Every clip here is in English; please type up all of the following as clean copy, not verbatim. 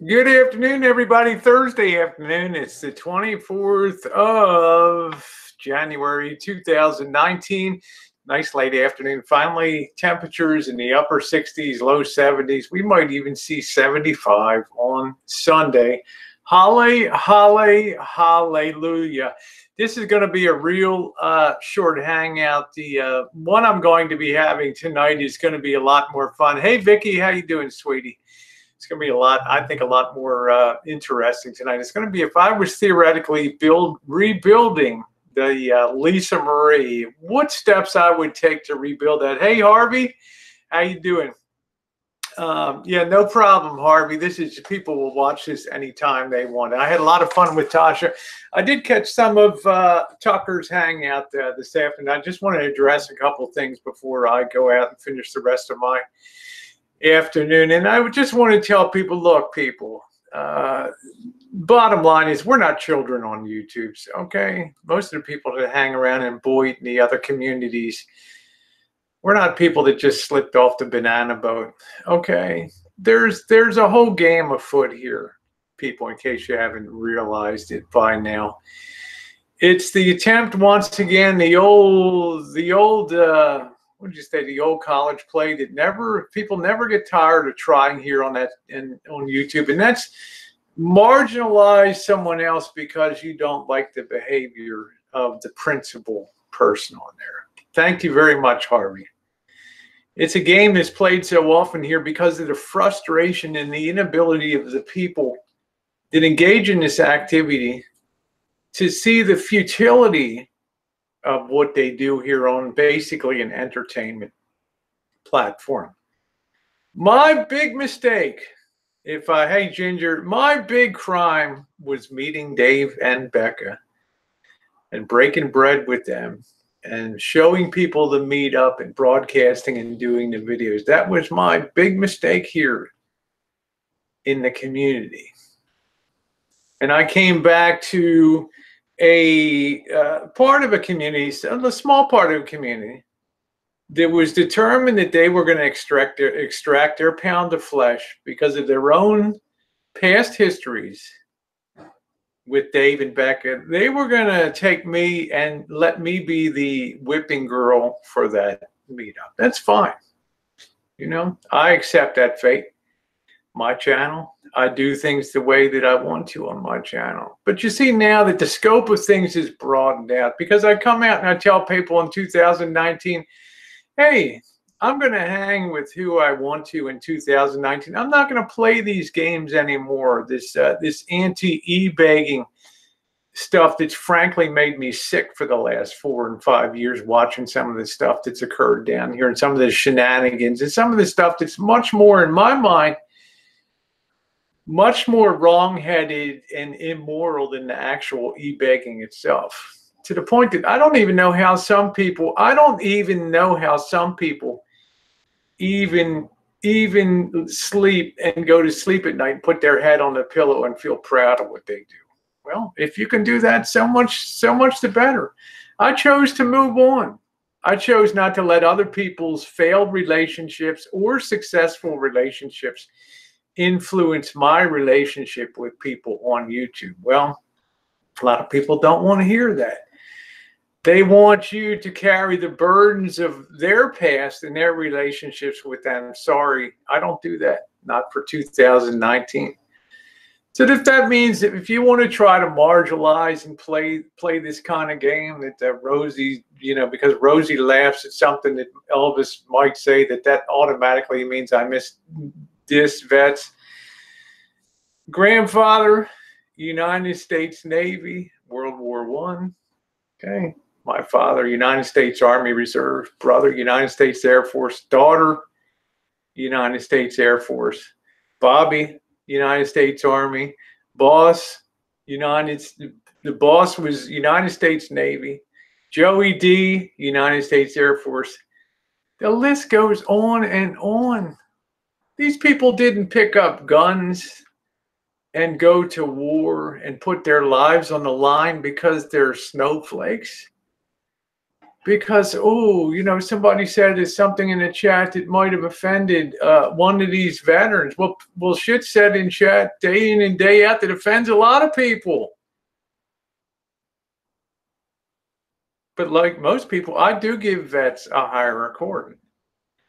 Good afternoon, everybody. Thursday afternoon. It's the 24th of January, 2019. Nice late afternoon. Finally, temperatures in the upper 60s, low 70s. We might even see 75 on Sunday. Hallelujah. This is going to be a real short hangout. The one I'm going to be having tonight is going to be a lot more fun. Hey, Vicky, how you doing, sweetie? It's going to be I think, a lot more interesting tonight. It's going to be, if I was theoretically rebuilding the Lisa Marie, what steps I would take to rebuild that. Hey, Harvey, how you doing? Yeah, no problem, Harvey. People will watch this anytime they want. I had a lot of fun with Tasha. I did catch some of Tucker's hangout this afternoon. I just wanted to address a couple things before I go out and finish the rest of my afternoon. And I would just want to tell people, look, people, bottom line is we're not children on YouTube. Okay. Most of the people that hang around in Boyd and the other communities, we're not people that just slipped off the banana boat. Okay. There's a whole game afoot here, people, in case you haven't realized it by now. It's the attempt, once again, the old what did you say, the old college play that people never get tired of trying here on YouTube, and that's marginalize someone else because you don't like the behavior of the principal person on there. Thank you very much, Harvey. It's a game that's played so often here because of the frustration and the inability of the people that engage in this activity to see the futility of what they do here on basically an entertainment platform. My big mistake, hey Ginger, my big crime was meeting Dave and Becca and breaking bread with them and showing people the meetup and broadcasting and doing the videos. That was my big mistake here in the community. And I came back to a part of a community, a small part of a community, that was determined that they were going to extract their pound of flesh because of their own past histories with Dave and Becca. They were going to take me and let me be the whipping girl for that meetup. That's fine. You know, I accept that fate. My channel, I do things the way that I want to on my channel. But you see now that the scope of things is broadened out, because I come out and I tell people in 2019, hey, I'm going to hang with who I want to in 2019. I'm not going to play these games anymore. This anti-e-begging stuff that's frankly made me sick for the last 4 and 5 years, watching some of the stuff that's occurred down here and some of the shenanigans and some of the stuff that's much more, in my mind, much more wrong-headed and immoral than the actual e-begging itself. To the point that I don't even know how some people even sleep and go to sleep at night and put their head on the pillow and feel proud of what they do. Well, if you can do that, so much the better. I chose to move on. I chose not to let other people's failed relationships or successful relationships influence my relationship with people on YouTube. Well, a lot of people don't want to hear that. They want you to carry the burdens of their past and their relationships with them. Sorry, I don't do that. Not for 2019. So if that means that if you want to try to marginalize and play this kind of game that Rosie, because Rosie laughs at something that Elvis might say, that automatically means I miss this vets. Grandfather, United States Navy, World War I. Okay. My father, United States Army Reserve. Brother, United States Air Force. Daughter, United States Air Force. Bobby, United States Army. Boss, the boss was United States Navy. Joey D, United States Air Force. The list goes on and on. These people didn't pick up guns and go to war and put their lives on the line because they're snowflakes, because, oh, you know, somebody said there's something in the chat that might have offended one of these veterans. Well, shit said in chat day in and day out that offends a lot of people. But like most people, I do give vets a higher accord.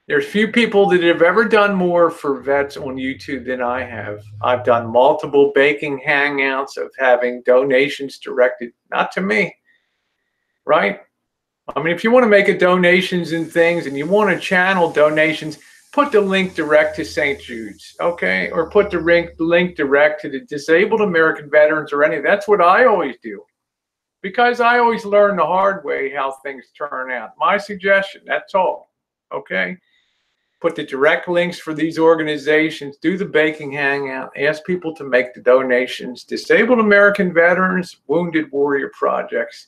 There's few people that have ever done more for vets on YouTube than I have. I've done multiple baking hangouts of having donations directed, not to me, right? I mean, if you want to make a donations and things and you want to channel donations, put the link direct to St. Jude's, okay? Or put the link direct to the disabled American veterans or any. That's what I always do, because I always learn the hard way how things turn out. My suggestion, that's all, okay? Put the direct links for these organizations, do the baking hangout, ask people to make the donations. Disabled American veterans, wounded warrior projects,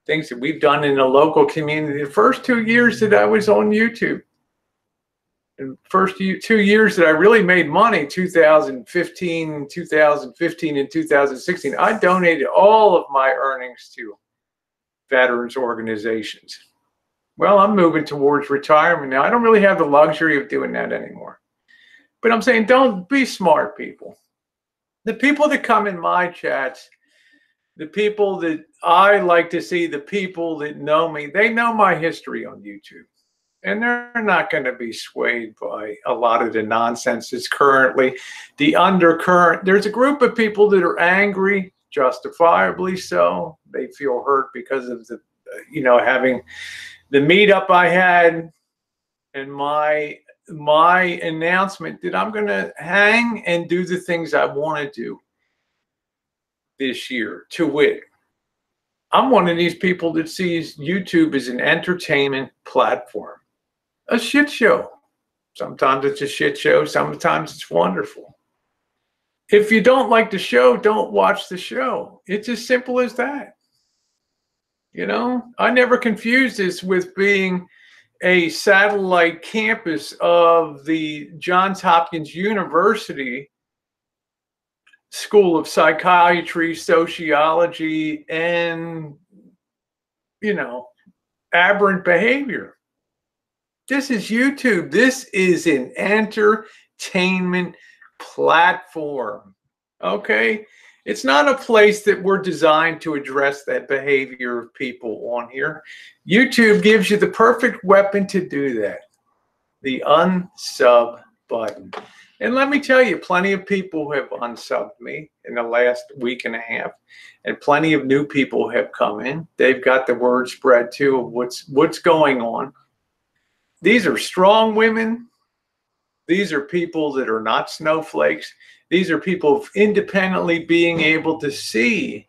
things that we've done in the local community. The first 2 years that I was on YouTube, and first 2 years that I really made money, 2015 and 2016, I donated all of my earnings to veterans organizations. Well, I'm moving towards retirement now. I don't really have the luxury of doing that anymore. But I'm saying, don't be smart, people. The people that come in my chats, the people that I like to see, the people that know me, they know my history on YouTube. And they're not going to be swayed by a lot of the nonsense that's currently the undercurrent. There's a group of people that are angry, justifiably so. They feel hurt because of the, you know, having the meetup I had and my announcement that I'm going to hang and do the things I want to do this year. To wit, I'm one of these people that sees YouTube as an entertainment platform, a shit show. Sometimes it's a shit show. Sometimes it's wonderful. If you don't like the show, don't watch the show. It's as simple as that. You know, I never confused this with being a satellite campus of the Johns Hopkins University School of Psychiatry, Sociology, and, you know, aberrant behavior. This is YouTube. This is an entertainment platform, okay? It's not a place that we're designed to address that behavior of people on here. YouTube gives you the perfect weapon to do that, the unsub button. And let me tell you, plenty of people have unsubbed me in the last week and a half, and plenty of new people have come in. They've got the word spread too of what's going on. These are strong women. These are people that are not snowflakes. These are people independently being able to see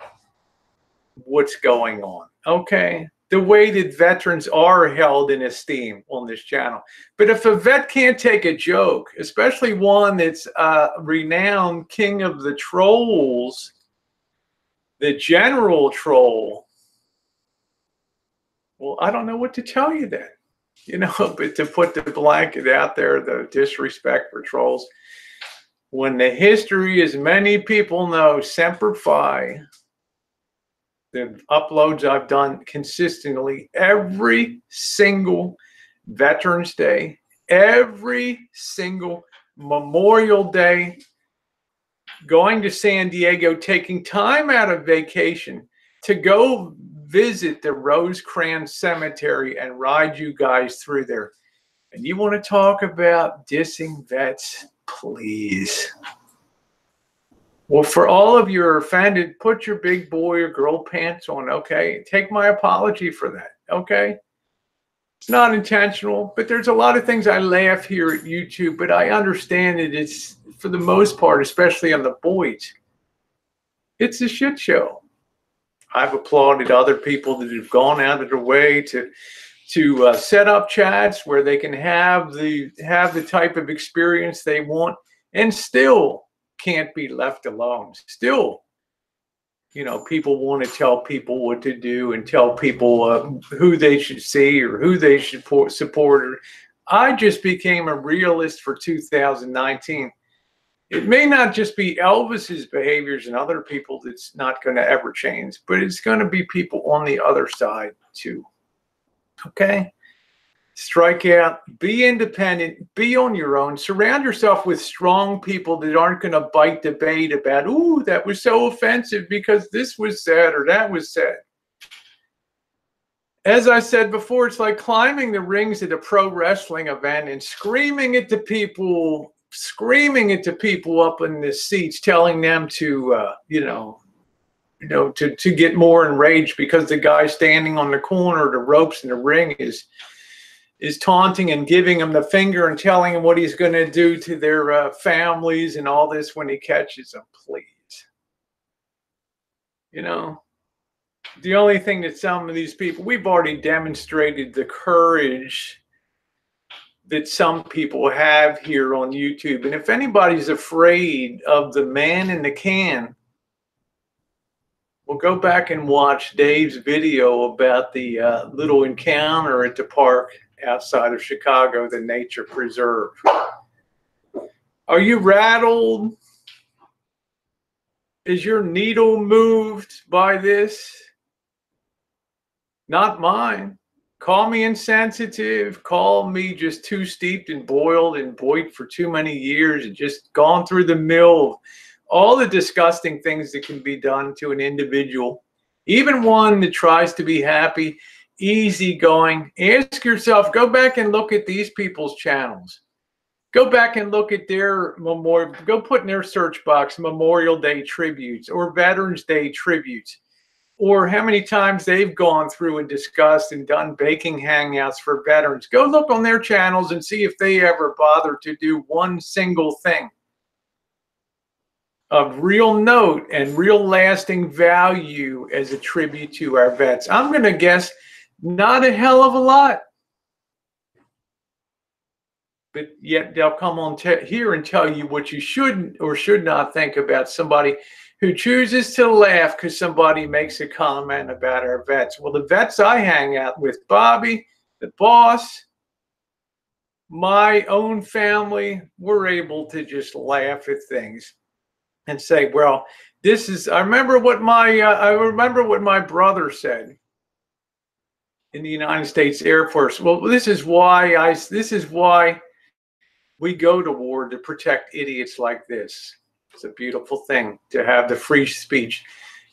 what's going on, okay? The way that veterans are held in esteem on this channel. But if a vet can't take a joke, especially one that's renowned king of the trolls, the general troll, well, I don't know what to tell you then. You know, but to put the blanket out there, the disrespect for trolls, when the history, as many people know, Semper Fi, the uploads I've done consistently every single Veterans Day, every single Memorial Day, going to San Diego, taking time out of vacation to go visit the Rosecrans Cemetery and ride you guys through there. And you want to talk about dissing vets? Please. Well, for all of you who are offended, put your big boy or girl pants on, okay? Take my apology for that, okay? It's not intentional, but there's a lot of things I laugh here at YouTube, but I understand that it's, for the most part, especially on the boys, it's a shit show. I've applauded other people that have gone out of their way to set up chats where they can have the type of experience they want and still can't be left alone. Still, you know, people want to tell people what to do and tell people who they should see or who they should support. I just became a realist for 2019. It may not just be Elvis's behaviors and other people that's not going to ever change, but it's going to be people on the other side too. Okay? Strike out, be independent, be on your own. Surround yourself with strong people that aren't going to bite the bait about, ooh, that was so offensive because this was said or that was said. As I said before, it's like climbing the rings at a pro wrestling event and screaming at the people up in the seats, telling them to, to get more enraged because the guy standing on the corner, the ropes in the ring is taunting and giving them the finger and telling them what he's going to do to their families and all this when he catches them. Please. The only thing that some of these people, we've already demonstrated the courage that some people have here on YouTube. And if anybody's afraid of the man in the can, well, go back and watch Dave's video about the little encounter at the park outside of Chicago, the nature preserve. Are you rattled? Is your needle moved by this? Not mine. Call me insensitive. Call me just too steeped and boiled for too many years and just gone through the mill of all the disgusting things that can be done to an individual, even one that tries to be happy, easygoing. Ask yourself, go back and look at these people's channels. Go back and look at their memorial. Go put in their search box Memorial Day tributes or Veterans Day tributes, or how many times they've gone through and discussed and done baking hangouts for veterans. Go look on their channels and see if they ever bother to do one single thing of real note and real lasting value as a tribute to our vets. I'm going to guess not a hell of a lot. But yet they'll come on here and tell you what you should or should not think about somebody who chooses to laugh because somebody makes a comment about our vets. Well, the vets I hang out with, Bobby, the boss, my own family, we're able to just laugh at things and say, well, this is, I remember what my brother said in the United States Air Force. Well, this is why we go to war, to protect idiots like this. It's a beautiful thing to have the free speech,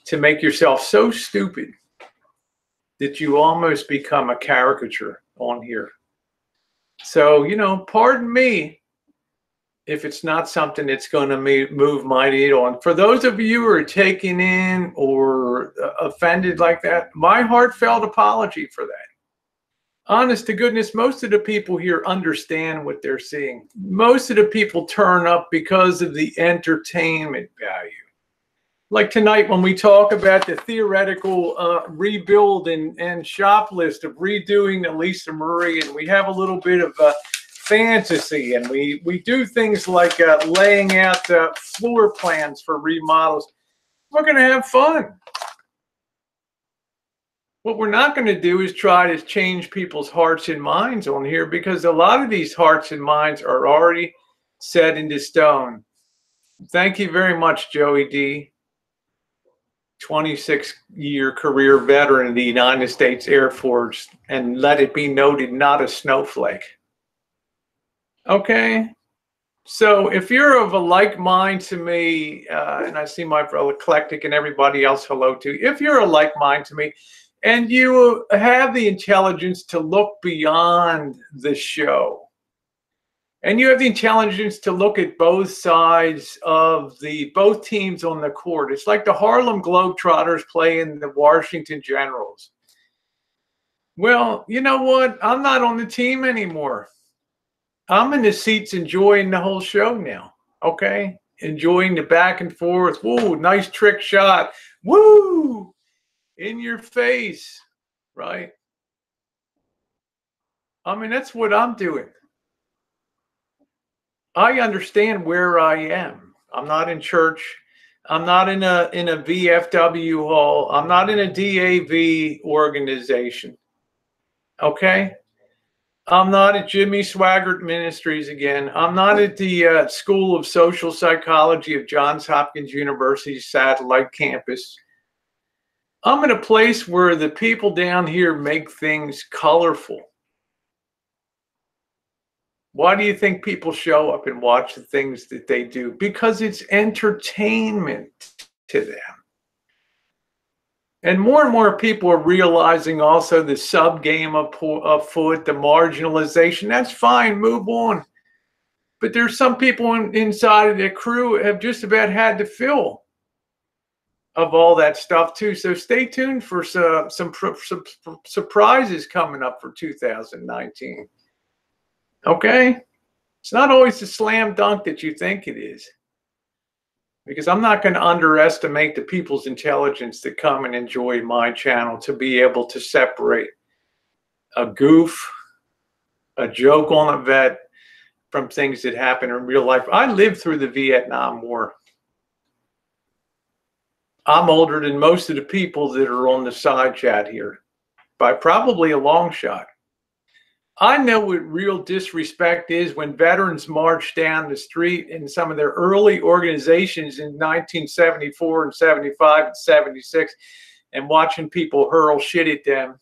to make yourself so stupid that you almost become a caricature on here. So, pardon me if it's not something that's going to move my needle. And for those of you who are taken in or offended like that, my heartfelt apology for that. Honest to goodness, most of the people here understand what they're seeing. Most of the people turn up because of the entertainment value. Like tonight when we talk about the theoretical rebuild and shop list of redoing the Lisa Marie, and we have a little bit of fantasy, and we do things like laying out floor plans for remodels. We're going to have fun. What we're not going to do is try to change people's hearts and minds on here, because a lot of these hearts and minds are already set into stone. Thank you very much, Joey D. 26-year career veteran of the United States Air Force, and let it be noted, not a snowflake. Okay? So if you're of a like mind to me, and I see my brother Eclectic and everybody else, hello to, if you're a like mind to me, and you have the intelligence to look beyond the show, and you have the intelligence to look at both sides of both teams on the court. It's like the Harlem Globetrotters playing the Washington Generals. Well, you know what? I'm not on the team anymore. I'm in the seats enjoying the whole show now, okay? Enjoying the back and forth. Whoa, nice trick shot. Woo! In your face, right? I mean, that's what I'm doing. I understand where I am. I'm not in church. I'm not in a VFW hall. I'm not in a DAV organization. Okay? I'm not at Jimmy Swaggart Ministries again. I'm not at the School of Social Psychology of Johns Hopkins University's satellite campus. I'm in a place where the people down here make things colorful. Why do you think people show up and watch the things that they do? Because it's entertainment to them. And more people are realizing also the sub-game afoot, the marginalization. That's fine, move on. But there's some people inside of the crew have just about had to fill of all that stuff too. So stay tuned for some surprises coming up for 2019. Okay? It's not always the slam dunk that you think it is. Because I'm not going to underestimate the people's intelligence that come and enjoy my channel to be able to separate a goof, a joke on a vet from things that happen in real life. I lived through the Vietnam War. I'm older than most of the people that are on the side chat here by probably a long shot. I know what real disrespect is when veterans march down the street in some of their early organizations in 1974 and 75 and 76 and watching people hurl shit at them,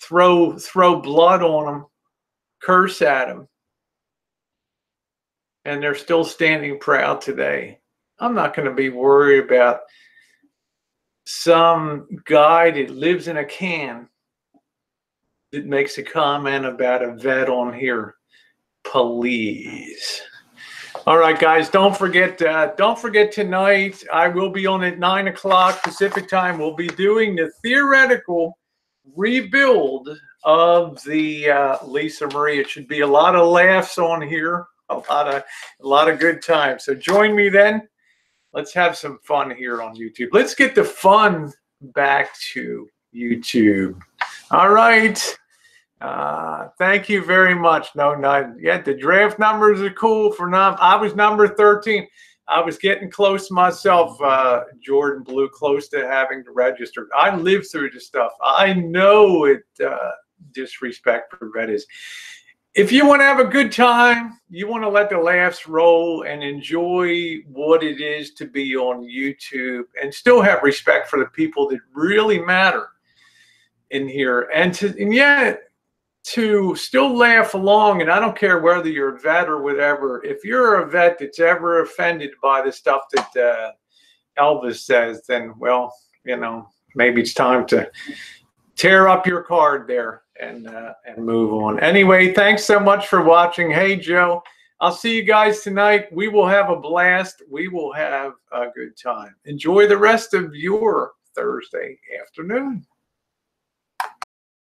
throw blood on them, curse at them. And they're still standing proud today. I'm not going to be worried about some guy that lives in a can that makes a comment about a vet on here. Please. All right, guys, don't forget tonight. I will be on at 9 o'clock Pacific time. We'll be doing the theoretical rebuild of the Lisa Marie. It should be a lot of laughs on here, a lot of good times. So join me then. Let's have some fun here on YouTube. Let's get the fun back to YouTube. All right. Thank you very much. Yeah, the draft numbers are cool for I was number 13. I was getting close myself, Jordan Blue, close to having to register. I lived through this stuff. I know what disrespect for vet is. If you want to have a good time, you want to let the laughs roll and enjoy what it is to be on YouTube and still have respect for the people that really matter in here, and yet to still laugh along. And I don't care whether you're a vet or whatever. If you're a vet that's ever offended by the stuff that Elvis says, then, well, you know, maybe it's time to tear up your card there and move on. Anyway, thanks so much for watching. Hey, Joe, I'll see you guys tonight. We will have a blast. We will have a good time. Enjoy the rest of your Thursday afternoon.